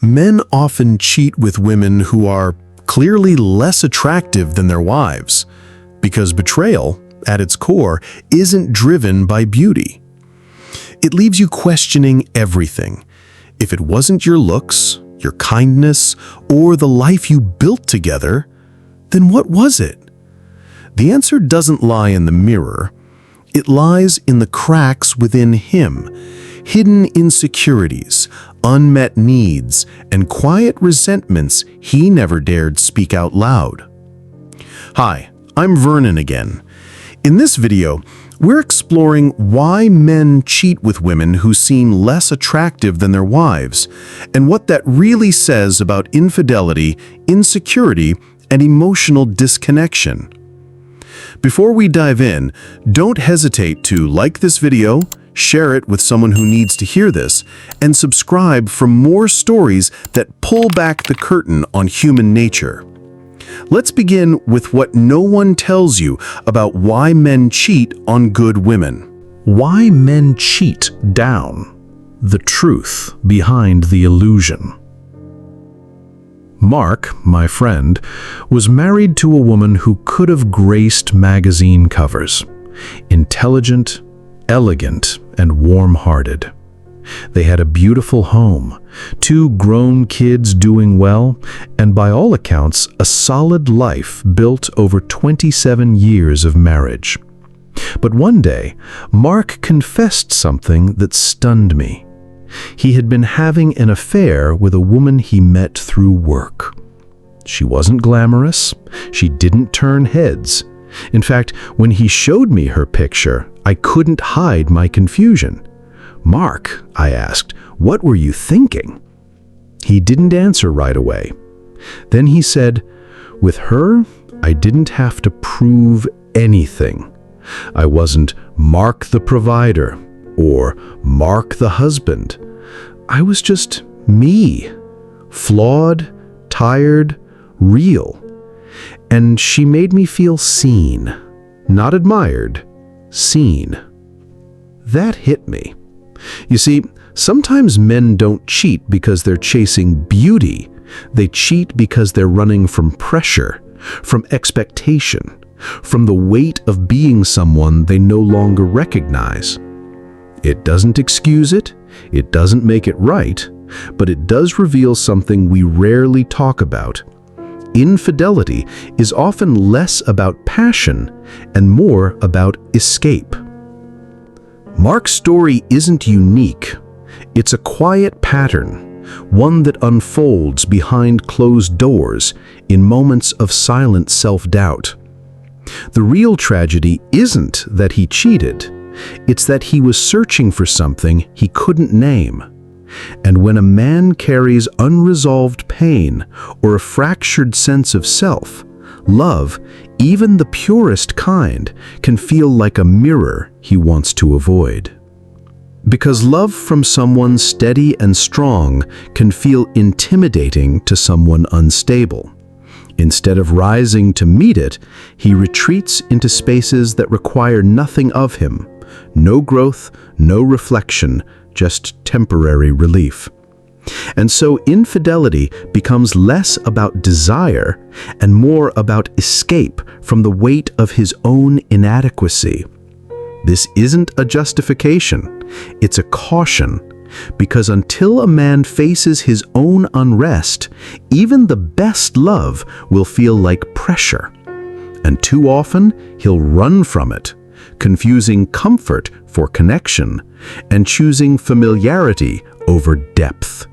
Men often cheat with women who are clearly less attractive than their wives, because betrayal, at its core, isn't driven by beauty. It leaves you questioning everything. If it wasn't your looks, your kindness, or the life you built together, then what was it? The answer doesn't lie in the mirror. It lies in the cracks within him, hidden insecurities, unmet needs, and quiet resentments he never dared speak out loud. Hi, I'm Vernon again. In this video, we're exploring why men cheat with women who seem less attractive than their wives, and what that really says about infidelity, insecurity, and emotional disconnection. Before we dive in, don't hesitate to like this video, share it with someone who needs to hear this, and subscribe for more stories that pull back the curtain on human nature. Let's begin with what no one tells you about why men cheat on good women. Why men cheat down. The truth behind the illusion. Mark, my friend, was married to a woman who could have graced magazine covers. Intelligent, elegant, and warm-hearted. They had a beautiful home, 2 grown kids doing well, and by all accounts, a solid life built over 27 years of marriage. But one day, Mark confessed something that stunned me. He had been having an affair with a woman he met through work. She wasn't glamorous. She didn't turn heads. In fact, when he showed me her picture, I couldn't hide my confusion. "Mark," I asked, "what were you thinking?" He didn't answer right away. Then he said, "With her, I didn't have to prove anything. I wasn't Mark the provider or Mark the husband. I was just me, flawed, tired, real. And she made me feel seen, not admired, seen." That hit me. You see, sometimes men don't cheat because they're chasing beauty. They cheat because they're running from pressure, from expectation, from the weight of being someone they no longer recognize. It doesn't excuse it, it doesn't make it right, but it does reveal something we rarely talk about. Infidelity is often less about passion and more about escape. Mark's story isn't unique. It's a quiet pattern, one that unfolds behind closed doors in moments of silent self-doubt. The real tragedy isn't that he cheated. It's that he was searching for something he couldn't name. And when a man carries unresolved pain or a fractured sense of self, love, even the purest kind, can feel like a mirror he wants to avoid. Because love from someone steady and strong can feel intimidating to someone unstable. Instead of rising to meet it, he retreats into spaces that require nothing of him. No growth, no reflection, just temporary relief. And so infidelity becomes less about desire and more about escape from the weight of his own inadequacy. This isn't a justification, it's a caution, because until a man faces his own unrest, even the best love will feel like pressure. And too often, he'll run from it, confusing comfort for connection and choosing familiarity over depth.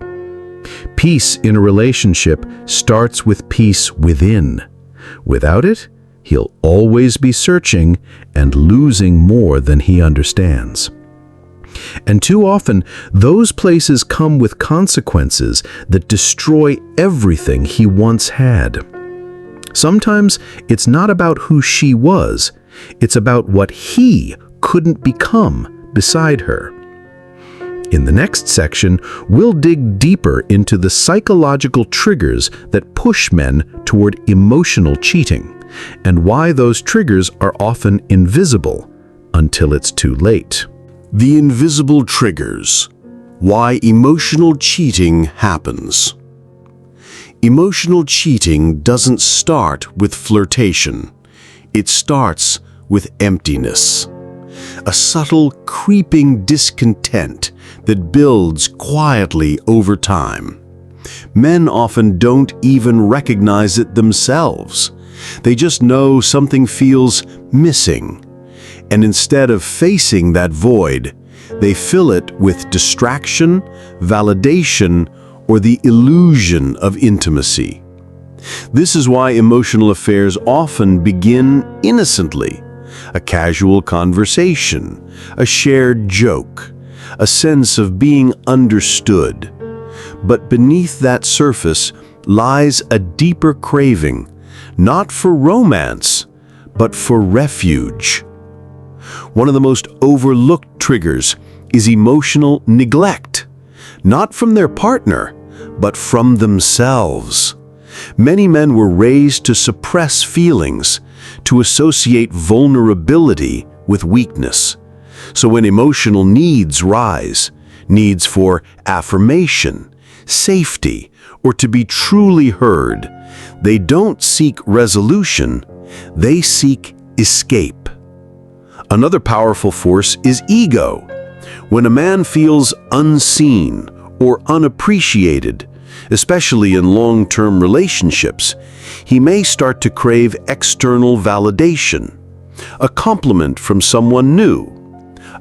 Peace in a relationship starts with peace within. Without it, he'll always be searching and losing more than he understands. And too often, those places come with consequences that destroy everything he once had. Sometimes it's not about who she was, it's about what he couldn't become beside her. In the next section, we'll dig deeper into the psychological triggers that push men toward emotional cheating, and why those triggers are often invisible until it's too late. The invisible triggers. Why emotional cheating happens. Emotional cheating doesn't start with flirtation. It starts with emptiness. A subtle, creeping discontent that builds quietly over time. Men often don't even recognize it themselves. They just know something feels missing. And instead of facing that void, they fill it with distraction, validation, or the illusion of intimacy. This is why emotional affairs often begin innocently. A casual conversation, a shared joke, a sense of being understood. But beneath that surface lies a deeper craving, not for romance, but for refuge. One of the most overlooked triggers is emotional neglect, not from their partner, but from themselves. Many men were raised to suppress feelings, to associate vulnerability with weakness. So when emotional needs rise, needs for affirmation, safety, or to be truly heard, they don't seek resolution, they seek escape. Another powerful force is ego. When a man feels unseen or unappreciated, especially in long-term relationships, he may start to crave external validation, a compliment from someone new,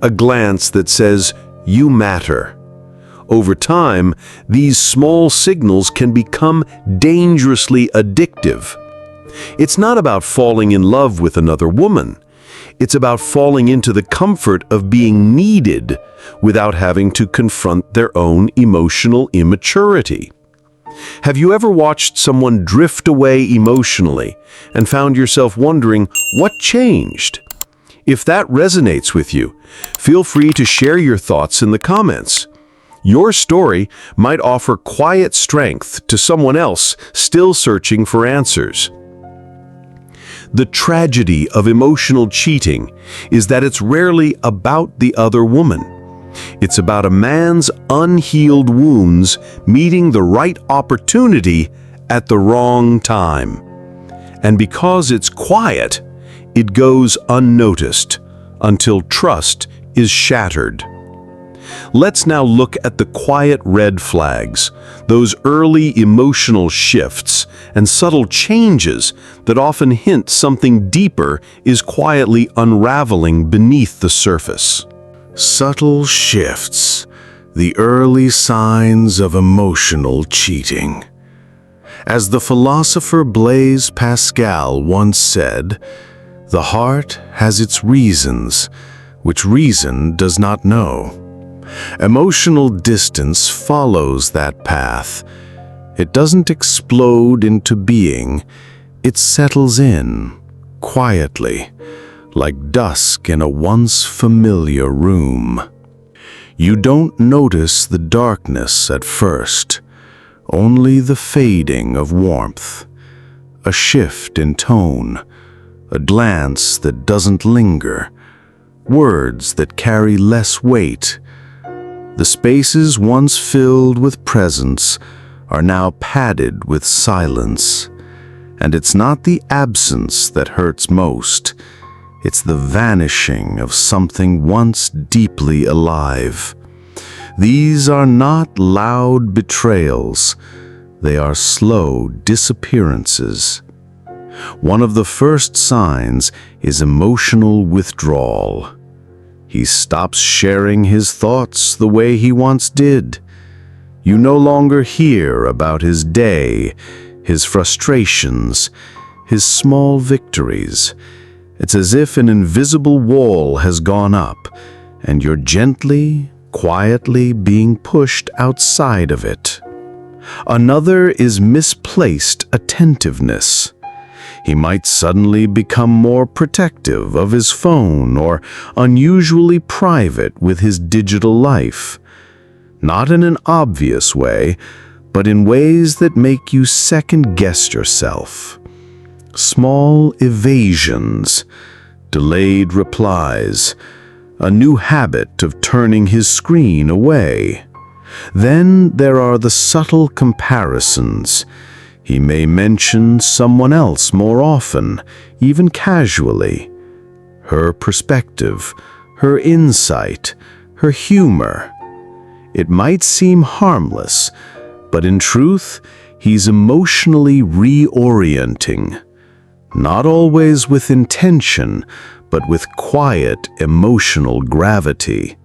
a glance that says, "You matter." Over time, these small signals can become dangerously addictive. It's not about falling in love with another woman. It's about falling into the comfort of being needed without having to confront their own emotional immaturity. Have you ever watched someone drift away emotionally and found yourself wondering what changed? If that resonates with you, feel free to share your thoughts in the comments. Your story might offer quiet strength to someone else still searching for answers. The tragedy of emotional cheating is that it's rarely about the other woman. It's about a man's unhealed wounds meeting the right opportunity at the wrong time. And because it's quiet, it goes unnoticed until trust is shattered. Let's now look at the quiet red flags, those early emotional shifts and subtle changes that often hint something deeper is quietly unraveling beneath the surface. Subtle shifts, the early signs of emotional cheating. As the philosopher Blaise Pascal once said, "The heart has its reasons, which reason does not know." Emotional distance follows that path. It doesn't explode into being, it settles in, quietly, like dusk in a once familiar room. You don't notice the darkness at first, only the fading of warmth, a shift in tone, a glance that doesn't linger, words that carry less weight. The spaces once filled with presence are now padded with silence. And it's not the absence that hurts most. It's the vanishing of something once deeply alive. These are not loud betrayals. They are slow disappearances. One of the first signs is emotional withdrawal. He stops sharing his thoughts the way he once did. You no longer hear about his day, his frustrations, his small victories. It's as if an invisible wall has gone up, and you're gently, quietly being pushed outside of it. Another is misplaced attentiveness. He might suddenly become more protective of his phone or unusually private with his digital life. Not in an obvious way, but in ways that make you second-guess yourself. Small evasions, delayed replies, a new habit of turning his screen away. Then there are the subtle comparisons. He may mention someone else more often, even casually. Her perspective, her insight, her humor. It might seem harmless, but in truth, he's emotionally reorienting. Not always with intention, but with quiet emotional gravity.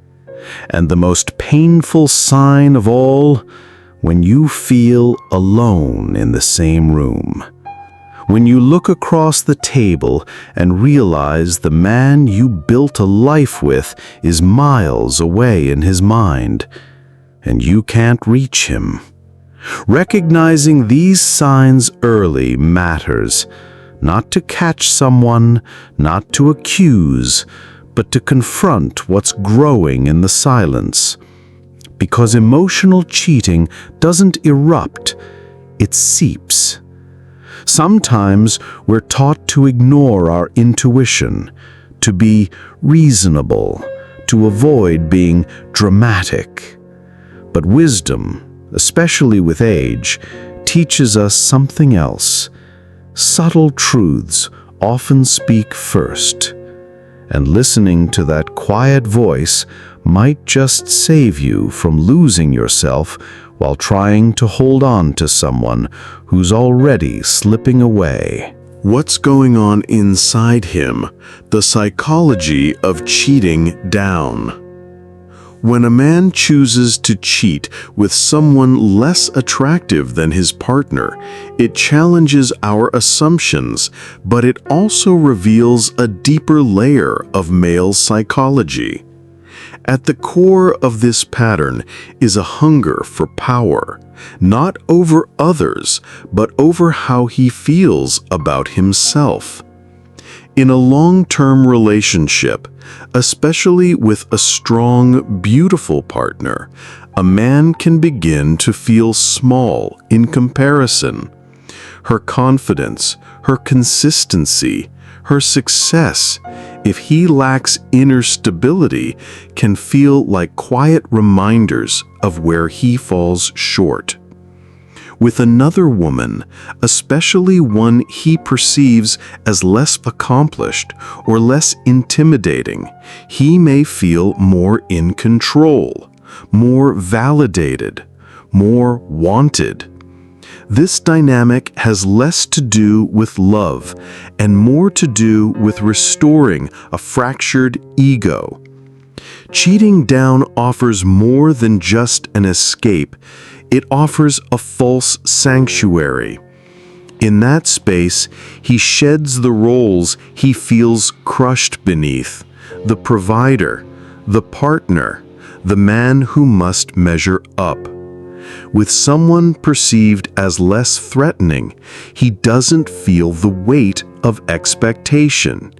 And the most painful sign of all, when you feel alone in the same room. When you look across the table and realize the man you built a life with is miles away in his mind, and you can't reach him. Recognizing these signs early matters, not to catch someone, not to accuse, but to confront what's growing in the silence. Because emotional cheating doesn't erupt, it seeps. Sometimes we're taught to ignore our intuition, to be reasonable, to avoid being dramatic. But wisdom, especially with age, teaches us something else. Subtle truths often speak first, and listening to that quiet voice might just save you from losing yourself while trying to hold on to someone who's already slipping away. What's going on inside him? The psychology of cheating down. When a man chooses to cheat with someone less attractive than his partner, it challenges our assumptions, but it also reveals a deeper layer of male psychology. At the core of this pattern is a hunger for power, not over others, but over how he feels about himself. In a long-term relationship, especially with a strong, beautiful partner, a man can begin to feel small in comparison. Her confidence, her consistency, her success, if he lacks inner stability, can feel like quiet reminders of where he falls short. With another woman, especially one he perceives as less accomplished or less intimidating, he may feel more in control, more validated, more wanted. This dynamic has less to do with love and more to do with restoring a fractured ego. Cheating down offers more than just an escape. It offers a false sanctuary. In that space, he sheds the roles he feels crushed beneath: the provider, the partner, the man who must measure up. With someone perceived as less threatening, he doesn't feel the weight of expectation.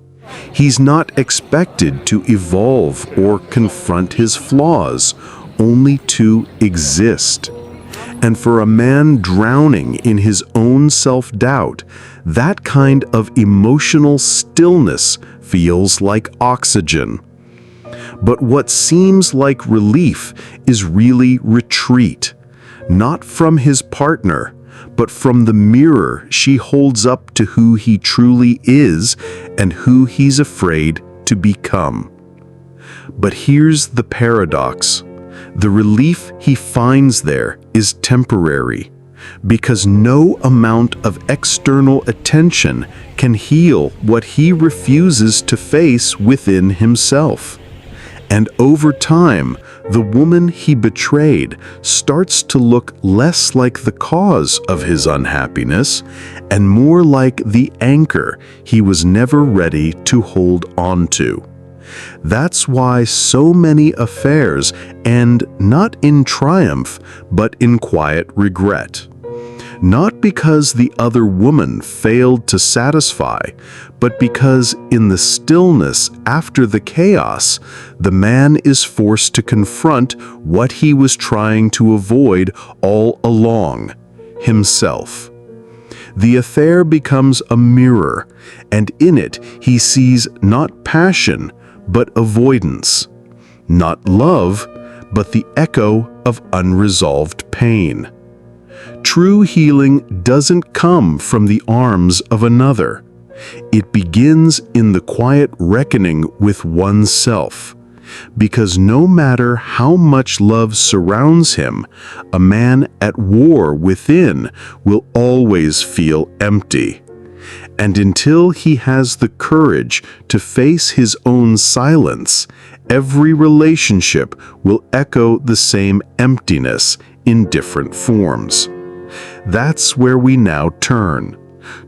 He's not expected to evolve or confront his flaws, only to exist. And for a man drowning in his own self-doubt, that kind of emotional stillness feels like oxygen. But what seems like relief is really retreat, not from his partner, but from the mirror she holds up to who he truly is and who he's afraid to become. But here's the paradox. The relief he finds there is temporary, because no amount of external attention can heal what he refuses to face within himself. And over time, the woman he betrayed starts to look less like the cause of his unhappiness and more like the anchor he was never ready to hold on to. That's why so many affairs end not in triumph, but in quiet regret. Not because the other woman failed to satisfy, but because in the stillness after the chaos, the man is forced to confront what he was trying to avoid all along: himself. The affair becomes a mirror, and in it he sees not passion, but avoidance. Not love, but the echo of unresolved pain. True healing doesn't come from the arms of another. It begins in the quiet reckoning with oneself. Because no matter how much love surrounds him, a man at war within will always feel empty. And until he has the courage to face his own silence, every relationship will echo the same emptiness in different forms. That's where we now turn,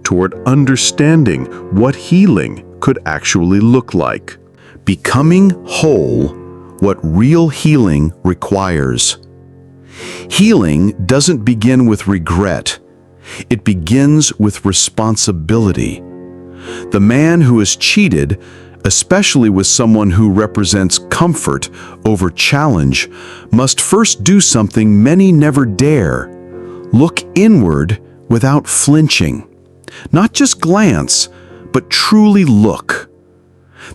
toward understanding what healing could actually look like. Becoming whole, what real healing requires. Healing doesn't begin with regret. It begins with responsibility. The man who is cheated, especially with someone who represents comfort over challenge, must first do something many never dare. Look inward without flinching. Not just glance, but truly look.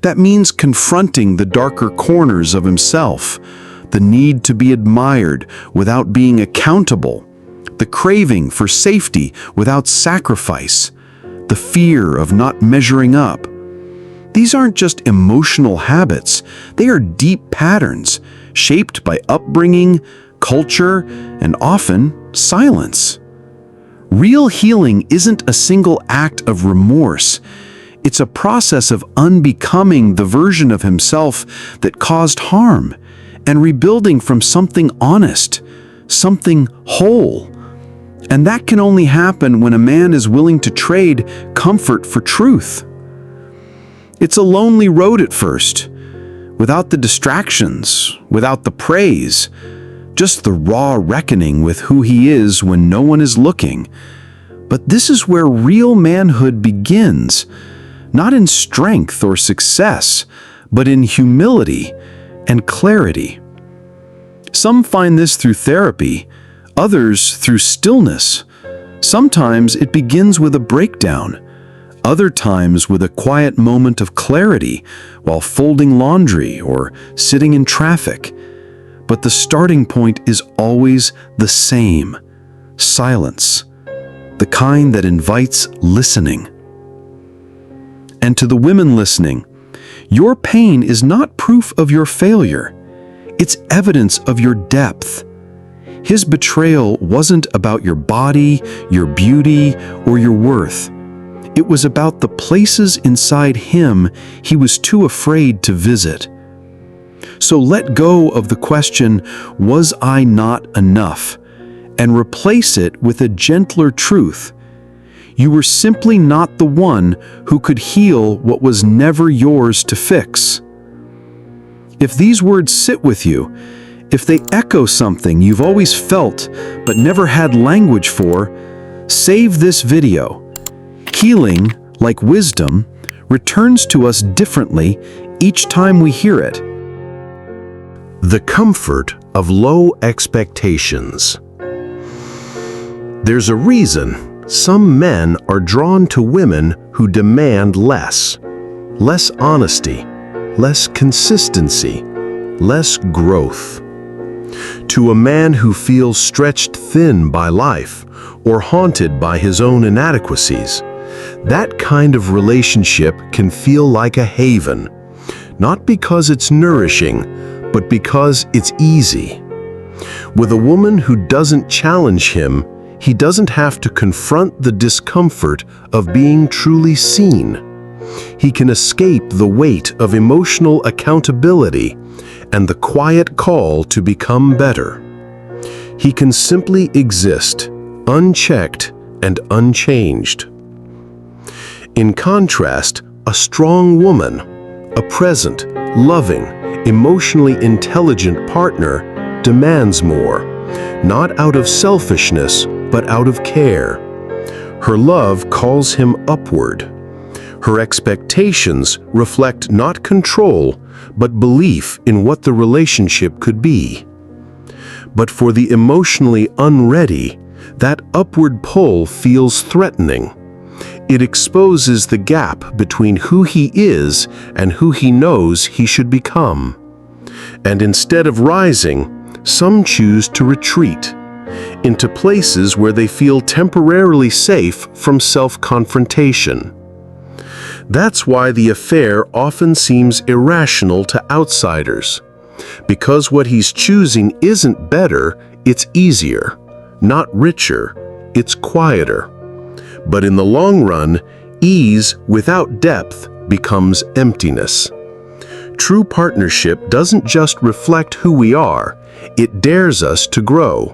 That means confronting the darker corners of himself, the need to be admired without being accountable, the craving for safety without sacrifice, the fear of not measuring up. These aren't just emotional habits, they are deep patterns shaped by upbringing, culture, and often silence. Real healing isn't a single act of remorse. It's a process of unbecoming the version of himself that caused harm and rebuilding from something honest, something whole. And that can only happen when a man is willing to trade comfort for truth. It's a lonely road at first, without the distractions, without the praise, just the raw reckoning with who he is when no one is looking. But this is where real manhood begins. Not in strength or success, but in humility and clarity. Some find this through therapy, others through stillness. Sometimes it begins with a breakdown, other times with a quiet moment of clarity while folding laundry or sitting in traffic. But the starting point is always the same: silence, the kind that invites listening. And to the women listening, your pain is not proof of your failure. It's evidence of your depth. His betrayal wasn't about your body, your beauty, or your worth. It was about the places inside him he was too afraid to visit. So let go of the question, "Was I not enough?" and replace it with a gentler truth. You were simply not the one who could heal what was never yours to fix. If these words sit with you, if they echo something you've always felt but never had language for, save this video. Healing, like wisdom, returns to us differently each time we hear it. The comfort of low expectations. There's a reason some men are drawn to women who demand less honesty, less consistency, less growth. To a man who feels stretched thin by life or haunted by his own inadequacies, that kind of relationship can feel like a haven, not because it's nourishing, but because it's easy. With a woman who doesn't challenge him, he doesn't have to confront the discomfort of being truly seen. He can escape the weight of emotional accountability and the quiet call to become better. He can simply exist, unchecked and unchanged. In contrast, a strong woman, a present, loving, emotionally intelligent partner, demands more, not out of selfishness, but out of care. Her love calls him upward. Her expectations reflect not control, but belief in what the relationship could be. But for the emotionally unready, that upward pull feels threatening. It exposes the gap between who he is and who he knows he should become. And instead of rising, some choose to retreat into places where they feel temporarily safe from self-confrontation. That's why the affair often seems irrational to outsiders, because what he's choosing isn't better, it's easier, not richer, it's quieter. But in the long run, ease without depth becomes emptiness. True partnership doesn't just reflect who we are, it dares us to grow.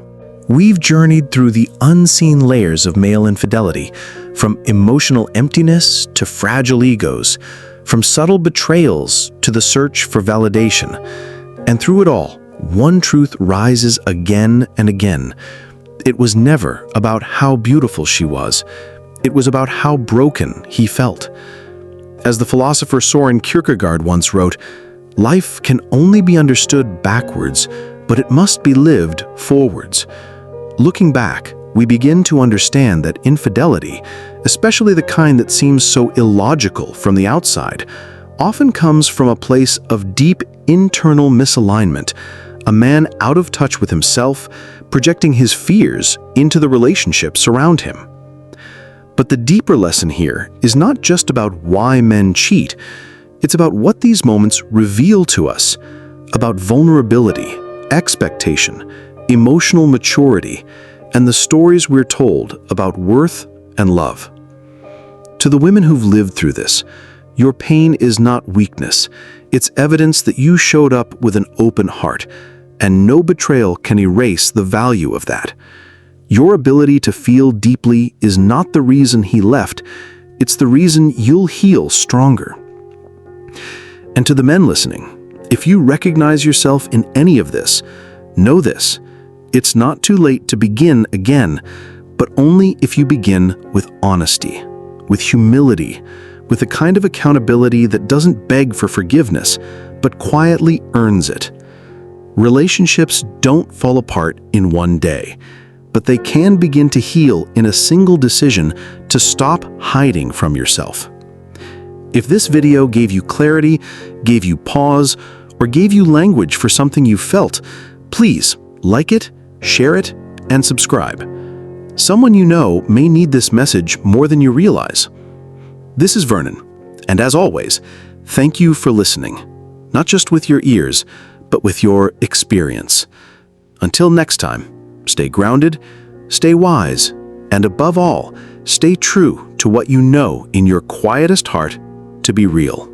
We've journeyed through the unseen layers of male infidelity, from emotional emptiness to fragile egos, from subtle betrayals to the search for validation. And through it all, one truth rises again and again. It was never about how beautiful she was. It was about how broken he felt. As the philosopher Soren Kierkegaard once wrote, "Life can only be understood backwards, but it must be lived forwards." Looking back, we begin to understand that infidelity, especially the kind that seems so illogical from the outside, often comes from a place of deep internal misalignment, a man out of touch with himself, projecting his fears into the relationships around him. But the deeper lesson here is not just about why men cheat, it's about what these moments reveal to us, about vulnerability, expectation, emotional maturity, and the stories we're told about worth and love. To the women who've lived through this, your pain is not weakness. It's evidence that you showed up with an open heart, and no betrayal can erase the value of that. Your ability to feel deeply is not the reason he left, it's the reason you'll heal stronger. And to the men listening, if you recognize yourself in any of this, know this: it's not too late to begin again, but only if you begin with honesty, with humility, with a kind of accountability that doesn't beg for forgiveness, but quietly earns it. Relationships don't fall apart in one day, but they can begin to heal in a single decision to stop hiding from yourself. If this video gave you clarity, gave you pause, or gave you language for something you felt, please like it, share it, and subscribe. Someone you know may need this message more than you realize. This is Vernon, and as always, thank you for listening, not just with your ears, but with your experience. Until next time, stay grounded, stay wise, and above all, stay true to what you know in your quietest heart to be real.